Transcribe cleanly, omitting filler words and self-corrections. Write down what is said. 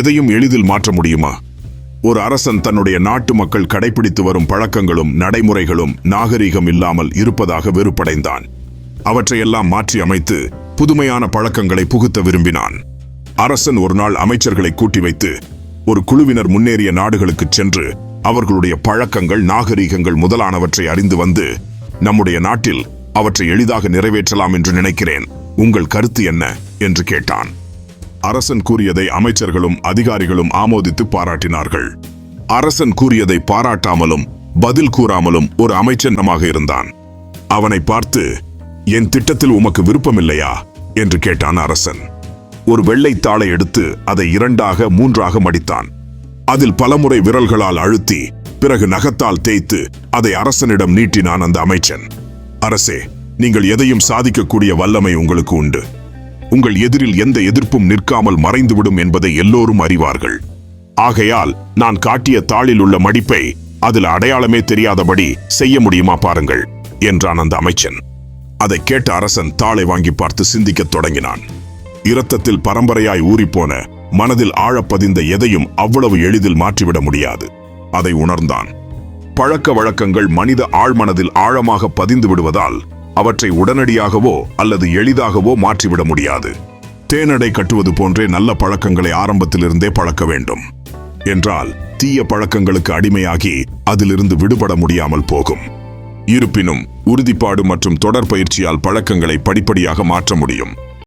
எதையும் எளிதில் மாற்ற முடியுமா? ஒரு அரசன் தன்னுடைய நாட்டு மக்கள் கடைபிடித்து வரும் பழக்கங்களும் நடைமுறைகளும் நாகரிகம் இல்லாமல் இருப்பதாக வெறுப்படைந்தான். அவற்றையெல்லாம் மாற்றி அமைத்து புதுமையான பழக்கங்களை புகுத்த விரும்பினான். அரசன் ஒரு நாள் அமைச்சர்களை கூட்டி வைத்து ஒரு குழுவினர் முன்னேறிய நாடுகளுக்கு சென்று அவர்களுடைய பழக்கங்கள் நாகரிகங்கள் முதலானவற்றை அறிந்து வந்து, நம்முடைய நாட்டில் அவற்றை எளிதாக நிறைவேற்றலாம் என்று நினைக்கிறேன், உங்கள் கருத்து என்ன என்று கேட்டான். அரசன் கூறியதை அமைச்சர்களும் அதிகாரிகளும் ஆமோதித்து பாராட்டினார்கள். அரசன் கூறியதை பாராட்டாமலும் பதில் கூறாமலும் ஒரு அமைச்சனமாக இருந்தான். அவனை பார்த்து, என் திட்டத்தில் உமக்கு விருப்பமில்லையா என்று கேட்டான் அரசன். ஒரு வெள்ளைத்தாளை எடுத்து அதை 2ஆக 3ஆக மடித்தான். அதில் பலமுறை விரல்களால் அழுத்தி பிறகு நகத்தால் தேய்த்து அதை அரசனிடம் நீட்டினான் அந்த அமைச்சன். அரசே, நீங்கள் எதையும் சாதிக்கக்கூடிய வல்லமை உங்களுக்கு உண்டு. உங்கள் எதிரில் எந்த எதிர்ப்பும் நிற்காமல் மறைந்துவிடும் என்பதை எல்லோரும் அறிவார்கள். ஆகையால் நான் காட்டிய தாளில் உள்ள மடிப்பை அதில் அடையாளமே தெரியாதபடி செய்ய முடியுமா பாருங்கள் என்றான் அந்த அமைச்சன். அதை கேட்ட அரசன் தாளை வாங்கி பார்த்து சிந்திக்கத் தொடங்கினான். இரத்தத்தில் பரம்பரையாய் ஊறிப்போன மனதில் ஆழப்பதிந்த எதையும் அவ்வளவு எளிதில் மாற்றிவிட முடியாது. அதை உணர்ந்தான். பழக்க வழக்கங்கள் மனித ஆழ்மனதில் ஆழமாக பதிந்து விடுவதால் அவற்றை உடனடியாகவோ அல்லது எளிதாகவோ மாற்றிவிட முடியாது. தேனடை கட்டுவது போன்றே நல்ல பழக்கங்களை ஆரம்பத்திலிருந்தே பழக்க வேண்டும். என்றால் தீய பழக்கங்களுக்கு அடிமையாகி அதிலிருந்து விடுபட முடியாமல் போகும். இருப்பினும் உறுதிப்பாடு மற்றும் தொடர் பயிற்சியால் பழக்கங்களை படிப்படியாக மாற்ற முடியும்.